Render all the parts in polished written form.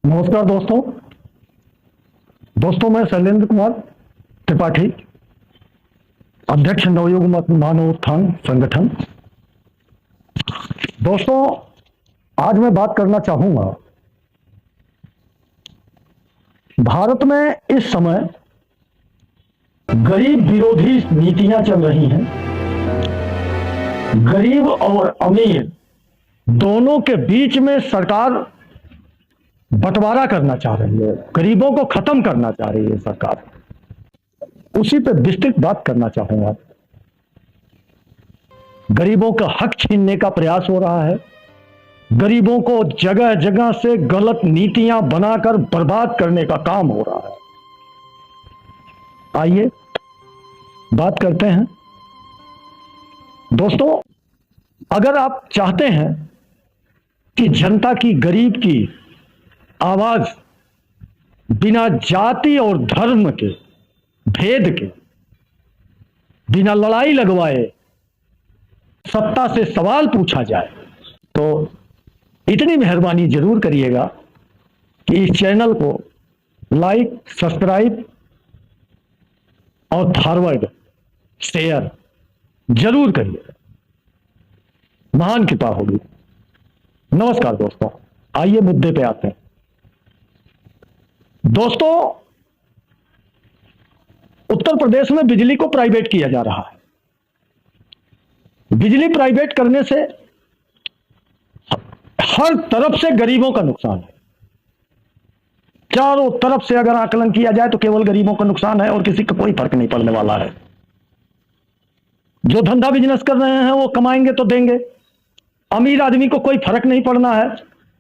नमस्कार दोस्तों। मैं शैलेंद्र कुमार त्रिपाठी, अध्यक्ष नवयुग मत मानव उत्थान संगठन। दोस्तों, आज मैं बात करना चाहूंगा, भारत में इस समय गरीब विरोधी नीतियां चल रही हैं। गरीब और अमीर दोनों के बीच में सरकार बंटवारा करना चाह रही है, गरीबों को खत्म करना चाह रही है सरकार। उसी पे विस्तृत बात करना चाहूंगा। गरीबों का हक छीनने का प्रयास हो रहा है, गरीबों को जगह जगह से गलत नीतियां बनाकर बर्बाद करने का काम हो रहा है। आइए बात करते हैं। दोस्तों, अगर आप चाहते हैं कि जनता की, गरीब की आवाज बिना जाति और धर्म के, भेद के, बिना लड़ाई लगवाए सत्ता से सवाल पूछा जाए, तो इतनी मेहरबानी जरूर करिएगा कि इस चैनल को लाइक, सब्सक्राइब और फॉरवर्ड शेयर जरूर करिएगा। महान कृपा होगी। नमस्कार दोस्तों, आइए मुद्दे पे आते हैं। दोस्तों, उत्तर प्रदेश में बिजली को प्राइवेट किया जा रहा है। बिजली प्राइवेट करने से हर तरफ से गरीबों का नुकसान है। चारों तरफ से अगर आकलन किया जाए तो केवल गरीबों का नुकसान है और किसी का कोई फर्क नहीं पड़ने वाला है। जो धंधा बिजनेस कर रहे हैं वो कमाएंगे तो देंगे, अमीर आदमी को कोई फर्क नहीं पड़ना है।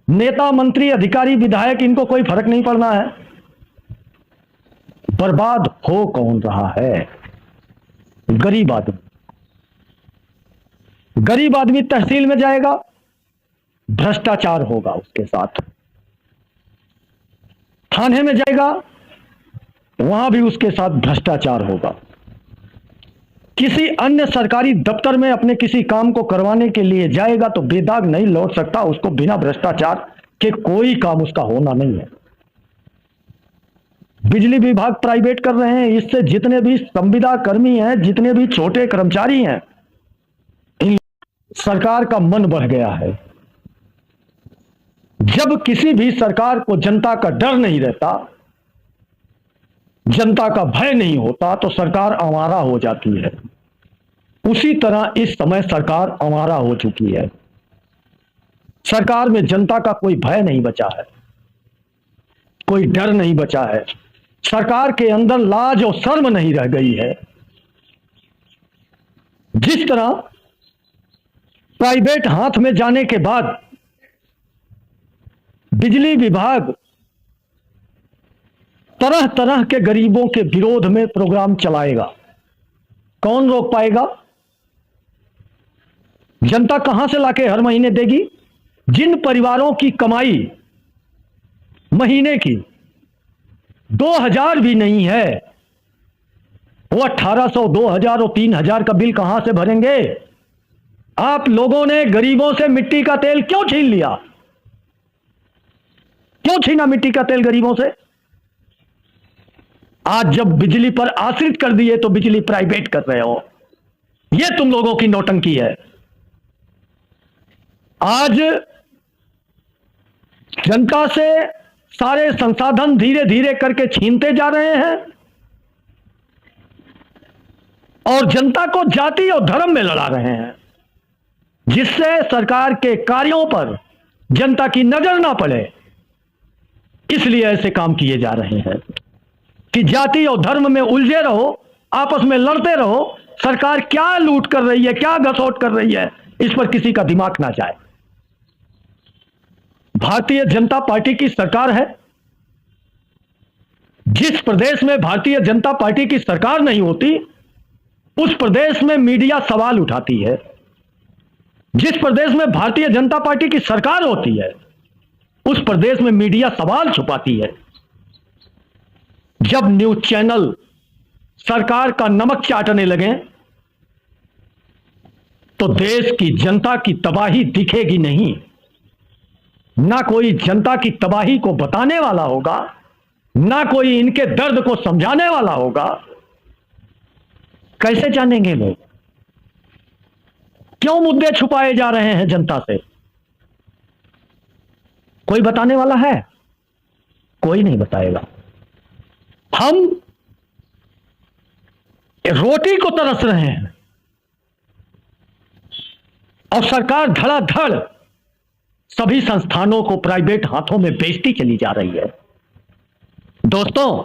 नेता, मंत्री, अधिकारी, विधायक, इनको कोई फर्क नहीं पड़ना है। बर्बाद हो कौन रहा है? गरीब आदमी। गरीब आदमी तहसील में जाएगा, भ्रष्टाचार होगा उसके साथ। थाने में जाएगा, वहां भी उसके साथ भ्रष्टाचार होगा। किसी अन्य सरकारी दफ्तर में अपने किसी काम को करवाने के लिए जाएगा तो बेदाग नहीं लौट सकता। उसको बिना भ्रष्टाचार के कोई काम उसका होना नहीं है। बिजली विभाग प्राइवेट कर रहे हैं, इससे जितने भी संविदा कर्मी हैं, जितने भी छोटे कर्मचारी हैं, सरकार का मन बढ़ गया है। जब किसी भी सरकार को जनता का डर नहीं रहता, जनता का भय नहीं होता, तो सरकार आवारा हो जाती है। उसी तरह इस समय सरकार आवारा हो चुकी है। सरकार में जनता का कोई भय नहीं बचा है, कोई डर नहीं बचा है। सरकार के अंदर लाज और शर्म नहीं रह गई है। जिस तरह प्राइवेट हाथ में जाने के बाद बिजली विभाग तरह तरह के गरीबों के विरोध में प्रोग्राम चलाएगा, कौन रोक पाएगा? जनता कहां से लाके हर महीने देगी? जिन परिवारों की कमाई महीने की 2000 भी नहीं है, वो 1800, 2000 और 3000 का बिल कहां से भरेंगे? आप लोगों ने गरीबों से मिट्टी का तेल क्यों छीन लिया? क्यों छीना मिट्टी का तेल गरीबों से? आज जब बिजली पर आश्रित कर दिए तो बिजली प्राइवेट कर रहे हो। यह तुम लोगों की नौटंकी है। आज जनता से सारे संसाधन धीरे धीरे करके छीनते जा रहे हैं और जनता को जाति और धर्म में लड़ा रहे हैं, जिससे सरकार के कार्यों पर जनता की नजर ना पड़े। इसलिए ऐसे काम किए जा रहे हैं कि जाति और धर्म में उलझे रहो, आपस में लड़ते रहो। सरकार क्या लूट कर रही है, क्या घसोट कर रही है, इस पर किसी का दिमाग ना जाए। भारतीय जनता पार्टी की सरकार है। जिस प्रदेश में भारतीय जनता पार्टी की सरकार नहीं होती, उस प्रदेश में मीडिया सवाल उठाती है। जिस प्रदेश में भारतीय जनता पार्टी की सरकार होती है, उस प्रदेश में मीडिया सवाल छुपाती है। जब न्यूज चैनल सरकार का नमक चाटने लगे तो देश की जनता की तबाही दिखेगी नहीं। ना कोई जनता की तबाही को बताने वाला होगा, ना कोई इनके दर्द को समझाने वाला होगा। कैसे जानेंगे लोग? क्यों मुद्दे छुपाए जा रहे हैं जनता से? कोई बताने वाला है? कोई नहीं बताएगा। हम रोटी को तरस रहे हैं और सरकार धड़ाधड़ सभी संस्थानों को प्राइवेट हाथों में बेचती चली जा रही है। दोस्तों,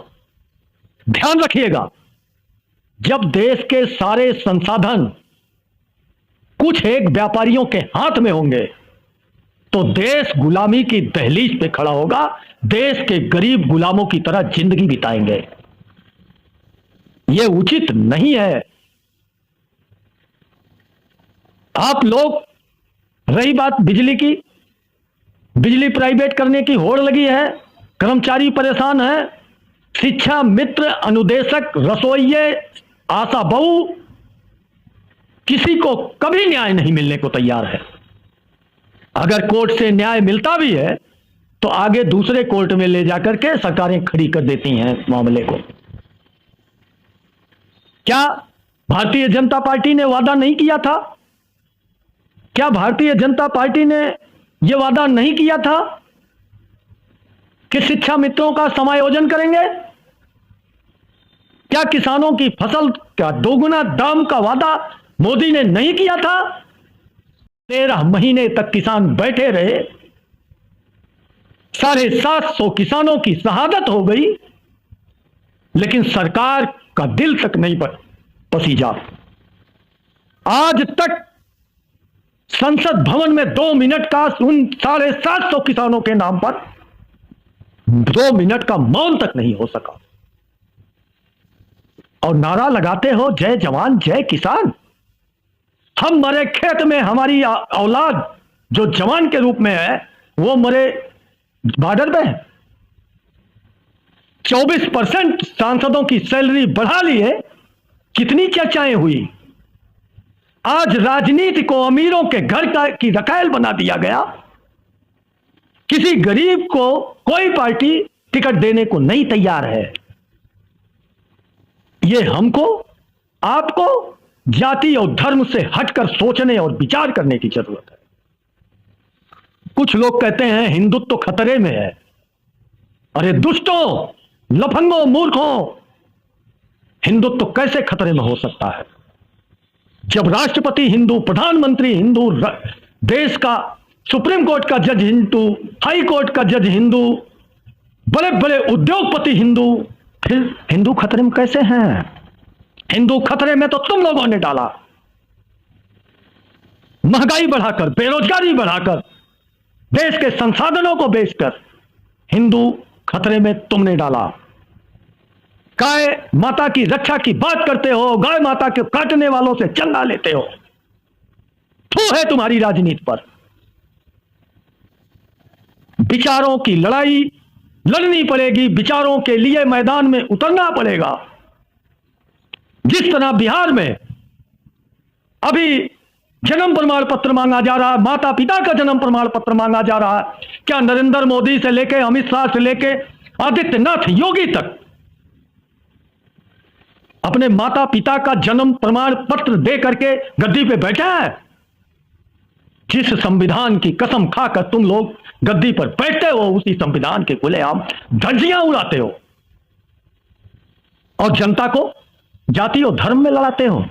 ध्यान रखिएगा, जब देश के सारे संसाधन कुछ एक व्यापारियों के हाथ में होंगे तो देश गुलामी की दहलीज पे खड़ा होगा। देश के गरीब गुलामों की तरह जिंदगी बिताएंगे। यह उचित नहीं है। आप लोग, रही बात बिजली की, बिजली प्राइवेट करने की होड़ लगी है, कर्मचारी परेशान है, शिक्षा मित्र, अनुदेशक, रसोइये, आशा बहू, किसी को कभी न्याय नहीं मिलने को तैयार है। अगर कोर्ट से न्याय मिलता भी है तो आगे दूसरे कोर्ट में ले जाकर के सरकारें खड़ी कर देती हैं मामले को। क्या भारतीय जनता पार्टी ने वादा नहीं किया था? क्या भारतीय जनता पार्टी ने यह वादा नहीं किया था कि शिक्षा मित्रों का समायोजन करेंगे? क्या किसानों की फसल का दोगुना दाम का वादा मोदी ने नहीं किया था? 13 महीने तक किसान बैठे रहे, 750 किसानों की शहादत हो गई, लेकिन सरकार का दिल तक नहीं पसीजा। आज तक संसद भवन में 2 मिनट का उन 750 किसानों के नाम पर 2 मिनट का मौन तक नहीं हो सका। और नारा लगाते हो जय जवान जय किसान। हम मरे खेत में हमारी औलाद जो जवान के रूप में है वो मरे बॉर्डर पे है। 24% सांसदों की सैलरी बढ़ा ली है। कितनी चर्चाएं हुई। आज राजनीति को अमीरों के घर की रकायल बना दिया गया। किसी गरीब को कोई पार्टी टिकट देने को नहीं तैयार है। यह हमको, आपको जाति और धर्म से हटकर सोचने और विचार करने की जरूरत है। कुछ लोग कहते हैं हिंदुत्व तो खतरे में है। अरे दुष्टों, लफंगों, मूर्खों, हिंदुत्व तो कैसे खतरे में हो सकता है जब राष्ट्रपति हिंदू, प्रधानमंत्री हिंदू, देश का सुप्रीम कोर्ट का जज हिंदू, हाई कोर्ट का जज हिंदू, बड़े बड़े उद्योगपति हिंदू। फिर हिंदू खतरे में कैसे हैं? हिंदू खतरे में तो तुम लोगों ने डाला। महंगाई बढ़ाकर, बेरोजगारी बढ़ाकर, देश के संसाधनों को बेचकर हिंदू खतरे में तुमने डाला। गाय माता की रक्षा की बात करते हो, गाय माता के काटने वालों से चंदा लेते हो। थू है तुम्हारी राजनीति पर। विचारों की लड़ाई लड़नी पड़ेगी, विचारों के लिए मैदान में उतरना पड़ेगा। जिस तरह बिहार में अभी जन्म प्रमाण पत्र मांगा जा रहा है, माता पिता का जन्म प्रमाण पत्र मांगा जा रहा है, क्या नरेंद्र मोदी से लेके, अमित शाह से लेके आदित्यनाथ योगी तक अपने माता पिता का जन्म प्रमाण पत्र दे करके गद्दी पे बैठा है? जिस संविधान की कसम खाकर तुम लोग गद्दी पर बैठते हो, उसी संविधान के खुलेआम धज्जियां उड़ाते हो और जनता को जाति और धर्म में लड़ाते हो।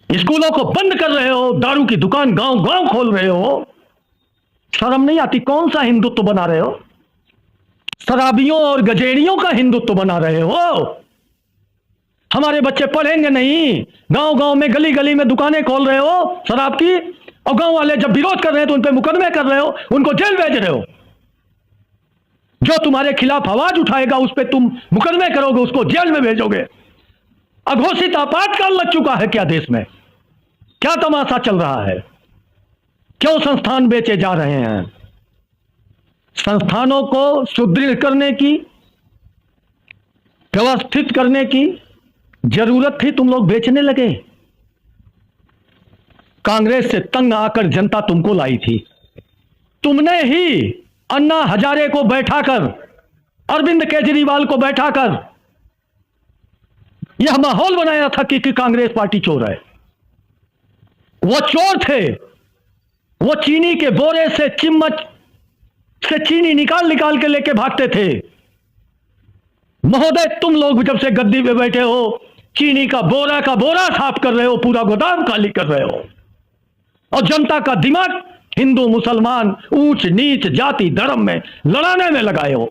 स्कूलों को बंद कर रहे हो, दारू की दुकान गांव गांव खोल रहे हो। शर्म नहीं आती? कौन सा हिंदुत्व बना रहे हो? शराबियों और गजेड़ियों का हिंदुत्व बना रहे हो। हमारे बच्चे पढ़ेंगे नहीं, गांव गांव में, गली गली में दुकानें खोल रहे हो शराब की, और गांव वाले जब विरोध कर रहे हैं तो उन पर मुकदमे कर रहे हो, उनको जेल भेज रहे हो। जो तुम्हारे खिलाफ आवाज उठाएगा उस पर तुम मुकदमे करोगे, उसको जेल में भेजोगे। अघोषित आपातकाल लग चुका है क्या देश में? क्या तमाशा चल रहा है? क्यों संस्थान बेचे जा रहे हैं? संस्थानों को सुदृढ़ करने की, व्यवस्थित करने की जरूरत थी, तुम लोग बेचने लगे। कांग्रेस से तंग आकर जनता तुमको लाई थी, तुमने ही अन्ना हजारे को बैठाकर, अरविंद केजरीवाल को बैठाकर यह माहौल बनाया था कि कांग्रेस पार्टी चोर है। वो चोर थे, वो चीनी के बोरे से चिम्मच से चीनी निकाल निकाल के लेके भागते थे। महोदय, तुम लोग जब से गद्दी पे बैठे हो, चीनी का बोरा साफ कर रहे हो, पूरा गोदाम खाली कर रहे हो, और जनता का दिमाग हिंदू मुसलमान, ऊंच नीच, जाति धर्म में लड़ाने में लगाए हो।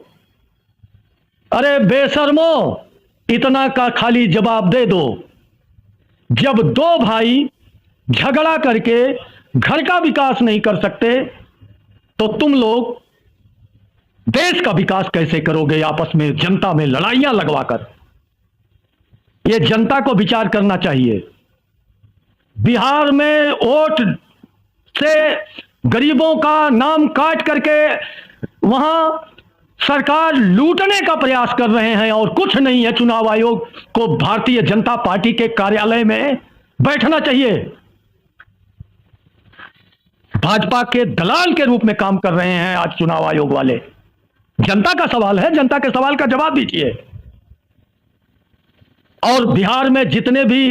अरे बेशर्मो, इतना का खाली जवाब दे दो। जब दो भाई झगड़ा करके घर का विकास नहीं कर सकते, तो तुम लोग देश का विकास कैसे करोगे? आपस में जनता में लड़ाइयां लगवाकर। यह जनता को विचार करना चाहिए। बिहार में वोट से गरीबों का नाम काट करके वहां सरकार लूटने का प्रयास कर रहे हैं, और कुछ नहीं है। चुनाव आयोग को भारतीय जनता पार्टी के कार्यालय में बैठना चाहिए। भाजपा के दलाल के रूप में काम कर रहे हैं आज चुनाव आयोग वाले। जनता का सवाल है, जनता के सवाल का जवाब दीजिए। और बिहार में जितने भी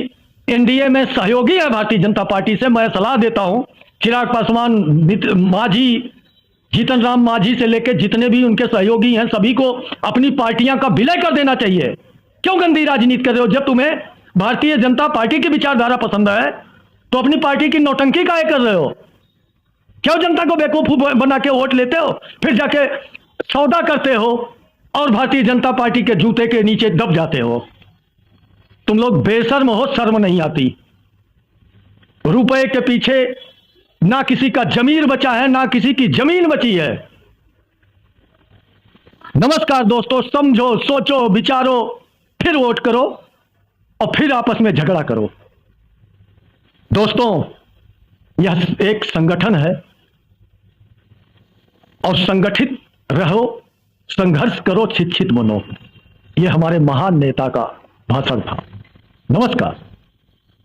एनडीए में सहयोगी है भारतीय जनता पार्टी से, मैं सलाह देता हूं, चिराग पासवान, मांझी, जीतन राम मांझी से लेकर जितने भी उनके सहयोगी हैं, सभी को अपनी पार्टियां का विलय कर देना चाहिए। क्यों गंदी राजनीति कर रहे हो? जब तुम्हें भारतीय जनता पार्टी की विचारधारा पसंद है, तो अपनी पार्टी की नौटंकी काहे कर रहे हो? क्यों जनता को बेवकूफ बना के वोट लेते हो, फिर जाके सौदा करते हो और भारतीय जनता पार्टी के जूते के नीचे दब जाते हो? तुम लोग बेशर्म हो, शर्म नहीं आती। रुपए के पीछे ना किसी का जमीर बचा है, ना किसी की जमीन बची है। नमस्कार दोस्तों, समझो, सोचो, विचारो, फिर वोट करो और फिर आपस में झगड़ा करो। दोस्तों, यह एक संगठन है और संगठित रहो, संघर्ष करो, छित छित बनो। यह हमारे महान नेता का भाषण था। नमस्कार।